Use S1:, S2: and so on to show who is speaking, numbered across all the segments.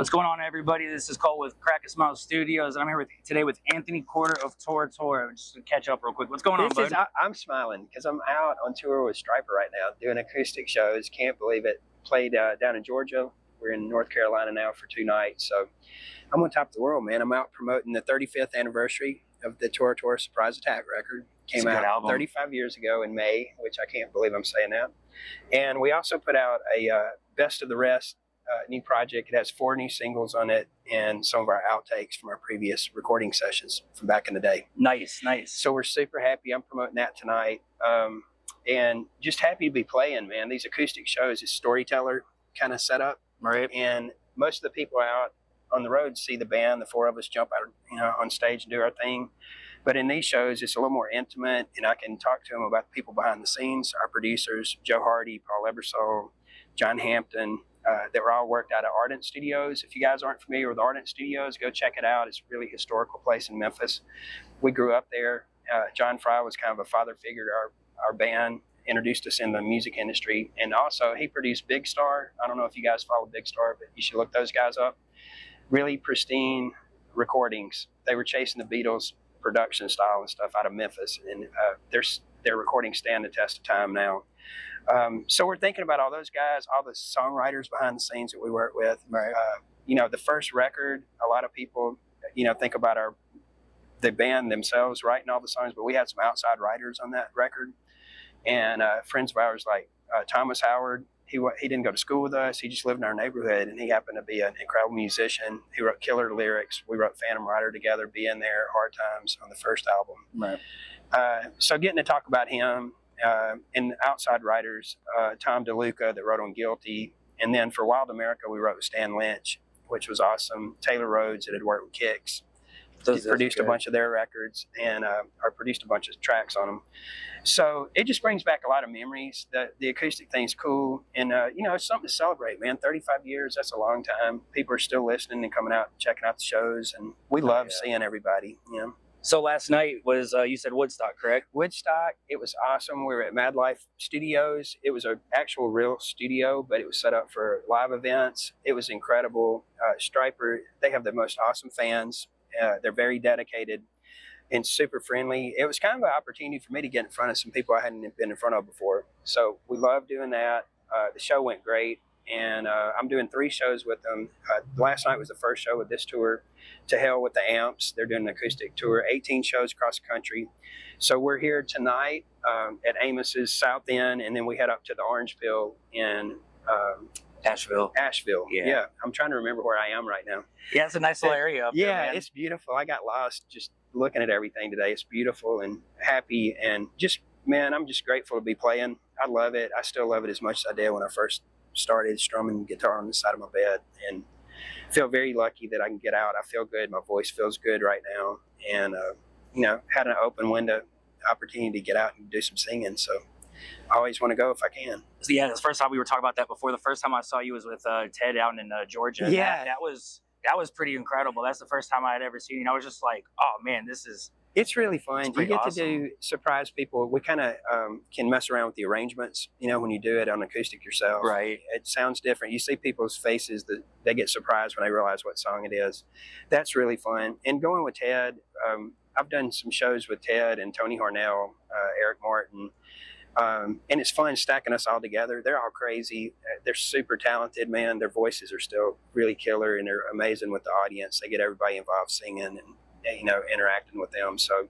S1: What's going on, everybody? This is Cole with Crackasmyle Studios, and I'm here today with Anthony Corder of Tour. Just to catch up real quick. What's going on, bud?
S2: I'm smiling because I'm out on tour with Striper right now, doing acoustic shows. Can't believe it. Played down in Georgia. We're in North Carolina now for 2 nights. So I'm on top of the world, man. I'm out promoting the 35th anniversary of the Tour Surprise Attack record. Came out 35 years ago in May, which I can't believe I'm saying that. And we also put out a Best of the Rest new project. It has 4 new singles on it and some of our outtakes from our previous recording sessions from back in the day.
S1: Nice.
S2: So we're super happy. I'm promoting that tonight. And just happy to be playing, man. These acoustic shows is storyteller kind of setup.
S1: Right.
S2: And most of the people out on the road see the band, the 4 of us jump out, on stage and do our thing. But in these shows, it's a little more intimate, and I can talk to them about the people behind the scenes, our producers, Joe Hardy, Paul Ebersole, John Hampton, that were all worked out of Ardent Studios. If you guys aren't familiar with Ardent Studios, go check it out. It's a really historical place in Memphis. We grew up there. John Fry was kind of a father figure to our band, introduced us in the music industry. And also, he produced Big Star. I don't know if you guys follow Big Star, but you should look those guys up. Really pristine recordings. They were chasing the Beatles production style and stuff out of Memphis. And their recordings stand the test of time now. So we're thinking about all those guys, all the songwriters behind the scenes that we work with.
S1: Right.
S2: The first record, a lot of people, think about the band themselves writing all the songs, but we had some outside writers on that record. And friends of ours like Thomas Howard, he didn't go to school with us. He just lived in our neighborhood, and he happened to be an incredible musician. He wrote killer lyrics. We wrote Phantom Rider together, Being There, Hard Times on the first album.
S1: Right.
S2: So getting to talk about him, and outside writers, Tom DeLuca that wrote on Guilty. And then for Wild America, we wrote with Stan Lynch, which was awesome. Taylor Rhodes that had worked with Kicks. Produced a bunch of their records and or produced a bunch of tracks on them. So it just brings back a lot of memories. The acoustic thing's cool. And, it's something to celebrate, man. 35 years, that's a long time. People are still listening and coming out and checking out the shows. And we love seeing everybody,
S1: So last night was, you said Woodstock, correct?
S2: Woodstock, it was awesome. We were at Mad Life Studios. It was an actual real studio, but it was set up for live events. It was incredible. Striper, they have the most awesome fans. They're very dedicated and super friendly. It was kind of an opportunity for me to get in front of some people I hadn't been in front of before. So we love doing that. The show went great. And I'm doing 3 shows with them. Last night was the first show with this tour, To Hell with the Amps. They're doing an acoustic tour, 18 shows across the country. So we're here tonight at Amos's South End, and then we head up to the Orange Peel in
S1: Asheville.
S2: Yeah. I'm trying to remember where I am right now.
S1: Yeah, it's a nice little area up there, man.
S2: It's beautiful. I got lost just looking at everything today. It's beautiful and happy, and just, man, I'm just grateful to be playing. I love it. I still love it as much as I did when I first started strumming guitar on the side of my bed, and feel very lucky that I can get out. I feel good. My voice feels good right now, and had an open window opportunity to get out and do some singing. So I always want to go if I can.
S1: So yeah, the first time we were talking about that before. The first time I saw you was with Ted out in Georgia.
S2: Yeah,
S1: that was pretty incredible. That's the first time I had ever seen you. I was just like, oh man,
S2: it's really fun. You get
S1: awesome
S2: to do surprise people. We kind of can mess around with the arrangements, when you do it on acoustic yourself.
S1: Right.
S2: It sounds different. You see people's faces that they get surprised when they realize what song it is. That's really fun. And going with Ted, I've done some shows with Ted and Tony Harnell, Eric Martin. And it's fun stacking us all together. They're all crazy. They're super talented, man. Their voices are still really killer, and they're amazing with the audience. They get everybody involved singing and interacting with them. So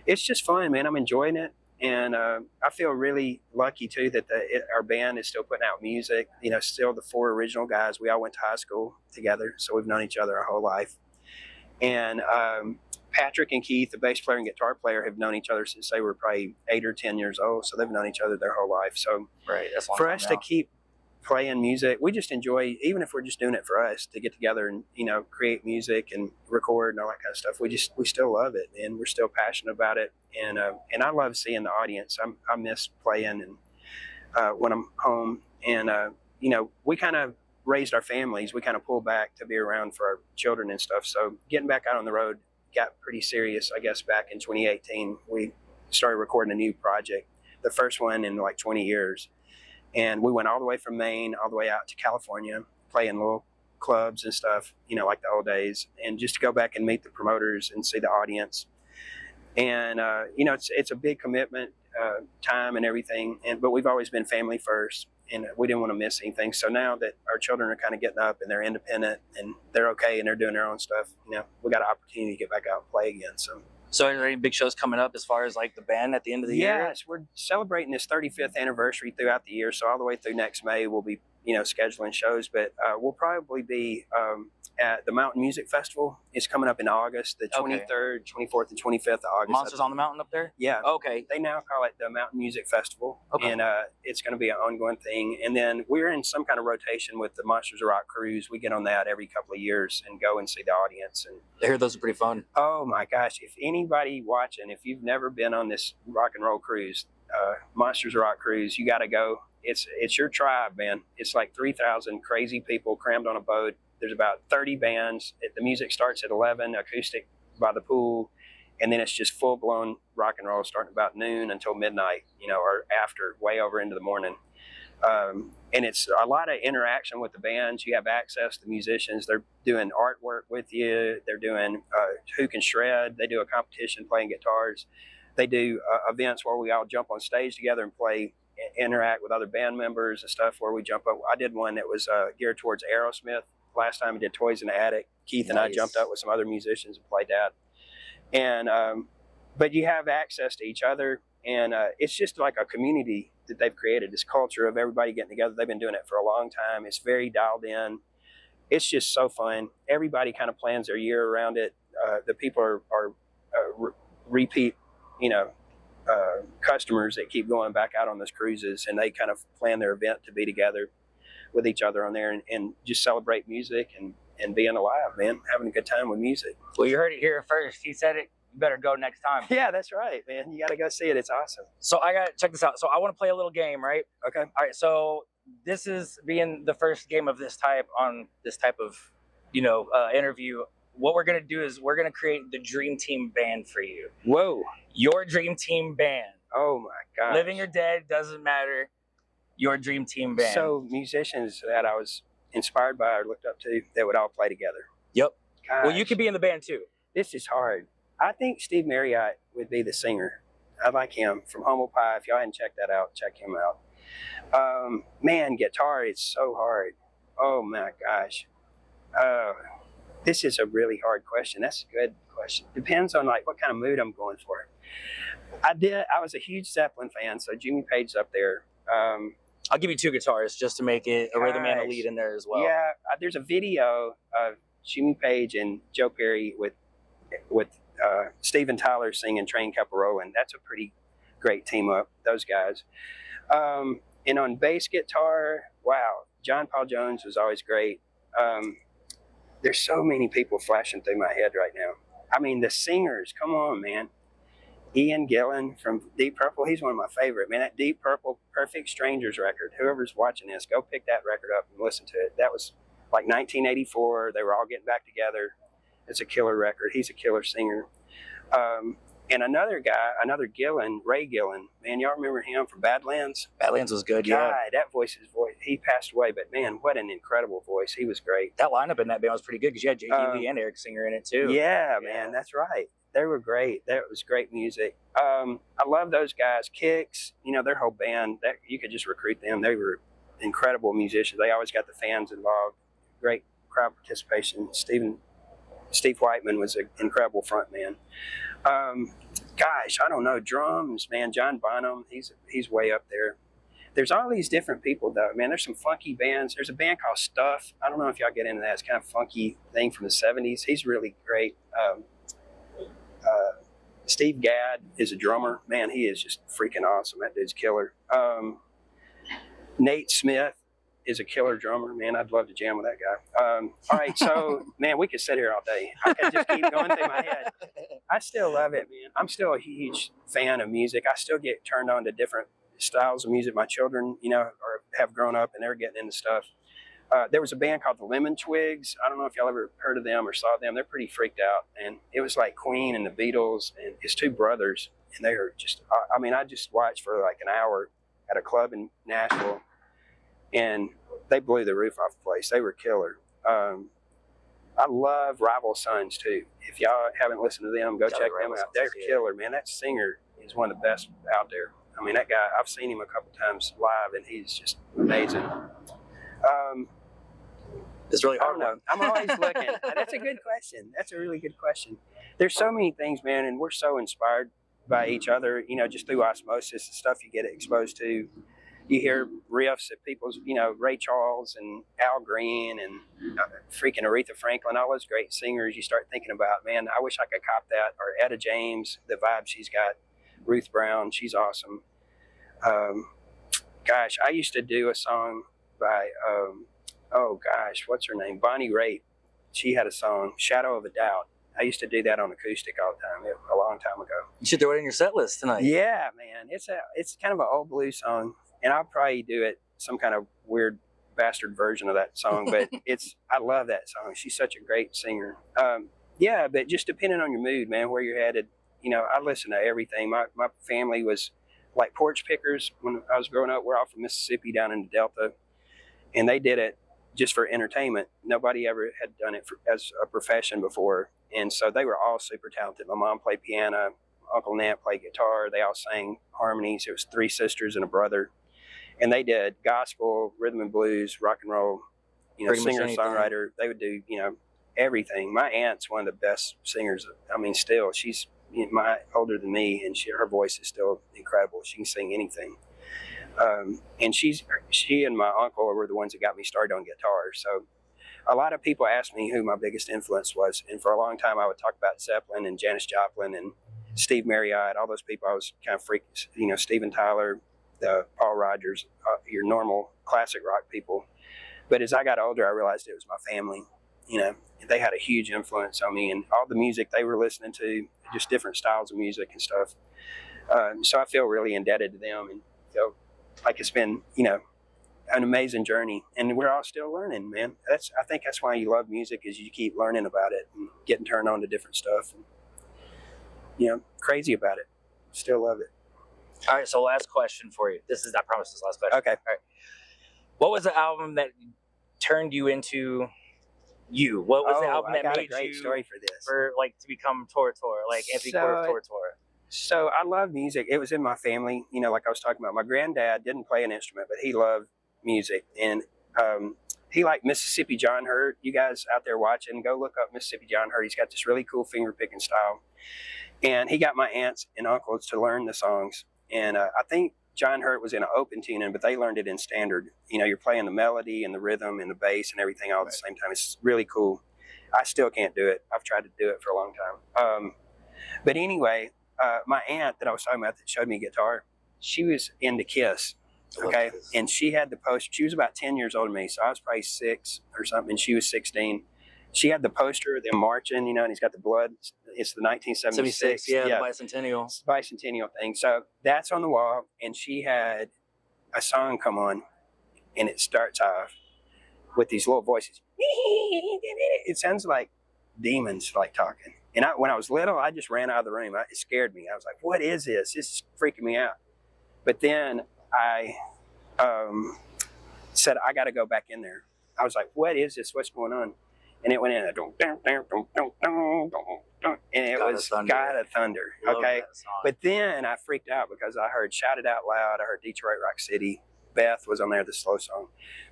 S2: it's just fun, man. I'm enjoying it. And I feel really lucky too that our band is still putting out music, still the 4 original guys. We all went to high school together, so we've known each other our whole life. And Patrick and Keith, the bass player and guitar player, have known each other since they were probably 8 or 10 years old. So they've known each other their whole life. So
S1: right, that's
S2: for us to keep playing music, we just enjoy, even if we're just doing it for us, to get together and create music and record and all that kind of stuff. We still love it, and we're still passionate about it. And I love seeing the audience. I miss playing and when I'm home. And we kind of raised our families. We kind of pulled back to be around for our children and stuff. So getting back out on the road got pretty serious, I guess. Back in 2018, we started recording a new project, the first one in like 20 years. And we went all the way from Maine all the way out to California, playing little clubs and stuff, like the old days, and just to go back and meet the promoters and see the audience. And it's a big commitment, time and everything. But we've always been family first, and we didn't want to miss anything. So now that our children are kind of getting up and they're independent and they're okay and they're doing their own stuff, we got an opportunity to get back out and play again.
S1: So are there any big shows coming up as far as like the band at the end of the year?
S2: Yes, we're celebrating this 35th anniversary throughout the year. So all the way through next May, we'll be, scheduling shows. But we'll probably be at the Mountain Music Festival. It's coming up in August, the 23rd, 24th, and 25th of August.
S1: Monsters on the Mountain up there?
S2: Yeah.
S1: Okay.
S2: They now call it the Mountain Music Festival.
S1: Okay.
S2: And it's going to be an ongoing thing. And then we're in some kind of rotation with the Monsters of Rock cruise. We get on that every couple of years and go and see the audience. And
S1: I hear those are pretty fun.
S2: Oh my gosh. If anybody watching, if you've never been on this rock and roll cruise, Monsters of Rock cruise, you got to go. It's your tribe, man. It's like 3,000 crazy people crammed on a boat. There's about 30 bands. The music starts at 11, acoustic by the pool, and then it's just full-blown rock and roll starting about noon until midnight, or after, way over into the morning. And it's a lot of interaction with the bands. You have access to musicians. They're doing artwork with you. They're doing who can shred. They do a competition playing guitars. They do events where we all jump on stage together and play, interact with other band members and stuff, where we jump up. I did one that was geared towards Aerosmith. Last time I did Toys in the Attic. Keith and I jumped up with some other musicians and played that. And but you have access to each other, and it's just like a community that they've created, this culture of everybody getting together. They've been doing it for a long time. It's very dialed in. It's just so fun. Everybody kind of plans their year around it. The people are repeat, customers that keep going back out on those cruises, and they kind of plan their event to be together with each other on there and just celebrate music and being alive, man, having a good time with music.
S1: Well, you heard it here first. He said it. You better go next time.
S2: Yeah, that's right, man. You got to go see it. It's awesome.
S1: So I got to check this out. So I want to play a little game, right?
S2: Okay.
S1: All right. So this is being the first game of this type on this type of, interview. What we're going to do is we're going to create the Dream Team band for you.
S2: Whoa.
S1: Your Dream Team band.
S2: Oh, my God.
S1: Living or dead, doesn't matter. Your Dream Team band.
S2: So musicians that I was inspired by or looked up to that would all play together.
S1: Yep.
S2: Gosh,
S1: well, you could be in the band too.
S2: This is hard. I think Steve Marriott would be the singer. I like him from Humble Pie. If y'all hadn't checked that out, check him out. Man, guitar is so hard. Oh my gosh. This is a really hard question. That's a good question. Depends on like what kind of mood I'm going for. I was a huge Zeppelin fan, so Jimmy Page's up there.
S1: I'll give you two guitarists just to make it a rhythm and a lead in there as well.
S2: Yeah, there's a video of Jimmy Page and Joe Perry with Steven Tyler singing Train Kept A-Rollin'. That's a pretty great team up, those guys. And on bass guitar, wow, John Paul Jones was always great. There's so many people flashing through my head right now. I mean, the singers, come on, man. Ian Gillan from Deep Purple, he's one of my favorite, man. That Deep Purple Perfect Strangers record, whoever's watching this, go pick that record up and listen to it. That was like 1984. They were all getting back together. It's a killer record. He's a killer singer. And another guy, another Gillan, Ray Gillan, man, y'all remember him from Badlands?
S1: Badlands was good,
S2: yeah. That voice, he passed away, but man, what an incredible voice. He was great.
S1: That lineup in that band was pretty good because you had J.D. Lee and Eric Singer in it too.
S2: Yeah, man, that's right. They were great. That was great music. I love those guys. Kicks, their whole band, that you could just recruit them. They were incredible musicians. They always got the fans involved. Great crowd participation. Steve Whiteman was an incredible front man. Gosh, I don't know. Drums, man. John Bonham, he's way up there. There's all these different people, though, man. There's some funky bands. There's a band called Stuff. I don't know if y'all get into that. It's kind of funky thing from the 70s. He's really great. Steve Gadd is a drummer. Man, he is just freaking awesome. That dude's killer. Nate Smith is a killer drummer. Man, I'd love to jam with that guy. All right, so, man, we could sit here all day. I could just keep going through my head. I still love it, man. I'm still a huge fan of music. I still get turned on to different styles of music. My children, have grown up and they're getting into stuff. There was a band called the Lemon Twigs. I don't know if y'all ever heard of them or saw them. They're pretty freaked out. And it was like Queen and the Beatles and his two brothers. And they were just, I just watched for like an hour at a club in Nashville. And they blew the roof off the place. They were killer. I love Rival Sons too. If y'all haven't listened to them, go check them out. They're killer, man. That singer is one of the best out there. I mean, that guy, I've seen him a couple times live, and he's just amazing.
S1: It's really hard.
S2: I don't know. I'm always looking. That's a good question. That's a really good question. There's so many things, man, and we're so inspired by each other, you know, just through osmosis, the stuff you get exposed to. You hear riffs at people's, you know, Ray Charles and Al Green and freaking Aretha Franklin, all those great singers. You start thinking about, man, I wish I could cop that. Or Etta James, the vibe she's got. Ruth Brown, she's awesome. Gosh, I used to do a song by, what's her name? Bonnie Raitt. She had a song, Shadow of a Doubt. I used to do that on acoustic all the time, a long time ago.
S1: You should throw it in your set list tonight.
S2: Yeah, man. It's kind of an old blues song, and I'll probably do it some kind of weird bastard version of that song, but I love that song. She's such a great singer. Yeah, but just depending on your mood, man, where you're headed. You know, I listen to everything. My family was like porch pickers when I was growing up. We're all from Mississippi down in the Delta, and they did it just for entertainment. Nobody ever had done it as a profession before. And so they were all super talented. My mom played piano, Uncle Nat played guitar. They all sang harmonies. It was 3 sisters and a brother. And they did gospel, rhythm and blues, rock and roll, you know, singer, songwriter. They would do, you know, everything. My aunt's one of the best singers. I mean, still, she's older than me, and her voice is still incredible. She can sing anything. And she and my uncle were the ones that got me started on guitar. So a lot of people ask me who my biggest influence was, and for a long time I would talk about Zeppelin and Janis Joplin and Steve Marriott, all those people. I was kind of freaked, you know, Steven Tyler, Paul Rodgers, your normal classic rock people. But as I got older, I realized it was my family. You know, they had a huge influence on me, and all the music they were listening to, just different styles of music and stuff. So I feel really indebted to them, and feel like it's been, you know, an amazing journey, and we're all still learning, man. I think that's why you love music, is you keep learning about it and getting turned on to different stuff, and, you know, crazy about it. Still love it.
S1: All right, so last question for you. I promise this last question.
S2: Okay.
S1: All right. What was the album that turned you into you? What was the album that made
S2: a great
S1: you
S2: story for this.
S1: To become Tor, like Anthony Tor?
S2: So I love music. It was in my family, you know, like I was talking about. My granddad didn't play an instrument, but he loved music, and he liked Mississippi John Hurt. You guys out there watching, go look up Mississippi John Hurt. He's got this really cool finger picking style, and he got my aunts and uncles to learn the songs. And I think John Hurt was in an open tuning, but they learned it in standard. You know, you're playing the melody and the rhythm and the bass and everything all at the same time. It's really cool. I still can't do it. I've tried to do it for a long time. But anyway, my aunt that I was talking about that showed me guitar, she was into Kiss. Okay. And she had the poster. She was about 10 years older than me. So I was probably 6 or something. And she was 16. She had the poster of them marching, you know, and he's got the blood. It's the 1976.
S1: The bicentennial.
S2: It's the bicentennial thing. So that's on the wall. And she had a song come on, and it starts off with these little voices. It sounds like demons like talking. And when I was little, I just ran out of the room. It scared me. I was like, what is this? This is freaking me out. But then I said, I got to go back in there. I was like, what is this? What's going on? And it went in, and it was God of Thunder. Okay. But then I freaked out because I heard Shout It Out Loud. I heard Detroit Rock City. Beth was on there, the slow song.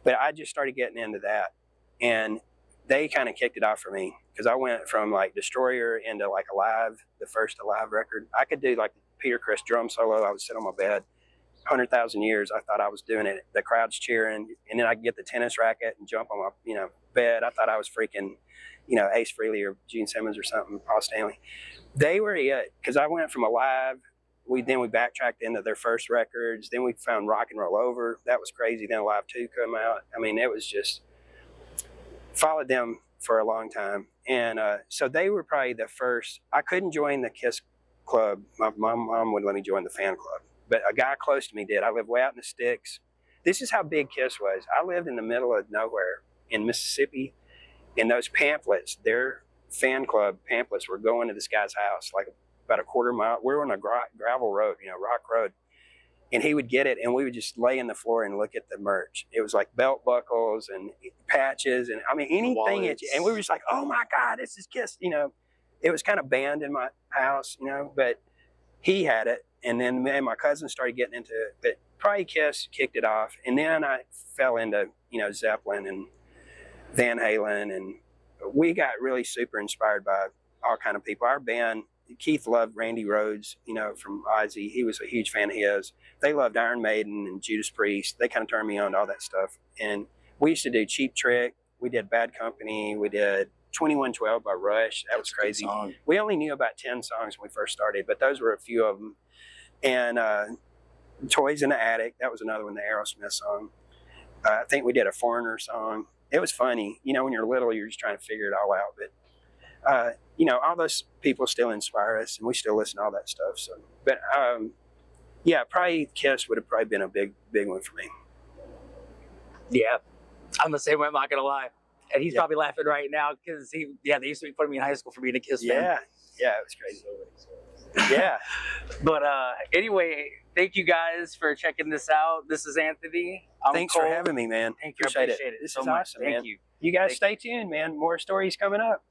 S2: But I just started getting into that. And they kind of kicked it off for me, because I went from like Destroyer into like Alive, the first Alive record. I could do like Peter Criss drum solo. I would sit on my bed. 100,000 years, I thought I was doing it. The crowd's cheering, and then I could get the tennis racket and jump on my, you know, bed. I thought I was freaking, you know, Ace Frehley or Gene Simmons or something, Paul Stanley. They were it, because I went from Alive. We backtracked into their first records. Then we found Rock and Roll Over. That was crazy. Then Alive 2 came out. I mean, it was just, followed them for a long time. And so they were probably the first. I couldn't join the Kiss club. My mom wouldn't let me join the fan club. But a guy close to me did. I lived way out in the sticks. This is how big Kiss was. I lived in the middle of nowhere in Mississippi, and those pamphlets, their fan club pamphlets, were going to this guy's house, like about a quarter mile. We're on a gravel road, you know, rock road. and he would get it, and we would just lay on the floor and look at the merch. It was like belt buckles and patches, and I mean anything. And we were just like, oh my God, this is Kiss. You know, it was kind of banned in my house, you know, but he had it, and then me and my cousin started getting into it. But probably Kiss kicked it off, and then I fell into, you know, Zeppelin and Van Halen, and we got really super inspired by all kind of people. Our band, Keith loved Randy Rhoads, you know, from Ozzy. He was a huge fan of his. They loved Iron Maiden and Judas Priest. They kind of turned me on to all that stuff. And we used to do Cheap Trick. We did Bad Company. We did 2112 by Rush. That was crazy. We only knew about 10 songs when we first started, but those were a few of them. And Toys in the Attic, that was another one, the Aerosmith song. I think we did a Foreigner song. It was funny. You know, when you're little, you're just trying to figure it all out. But, you know, all those people still inspire us, and we still listen to all that stuff. So, but, yeah, probably Kiss would have probably been a big one for me.
S1: Yeah, I'm the same way. I'm not gonna lie, and he's probably laughing right now because they used to make fun of me in high school for being a Kiss fan.
S2: Yeah, it was crazy. Yeah,
S1: but anyway, thank you guys for checking this out. This is Anthony.
S2: Thanks for having me, man.
S1: Thank you.
S2: Appreciate it.
S1: This
S2: This
S1: is
S2: is
S1: so
S2: awesome,
S1: much.
S2: man.
S1: Thank you.
S2: You guys stay tuned, man. More stories coming up.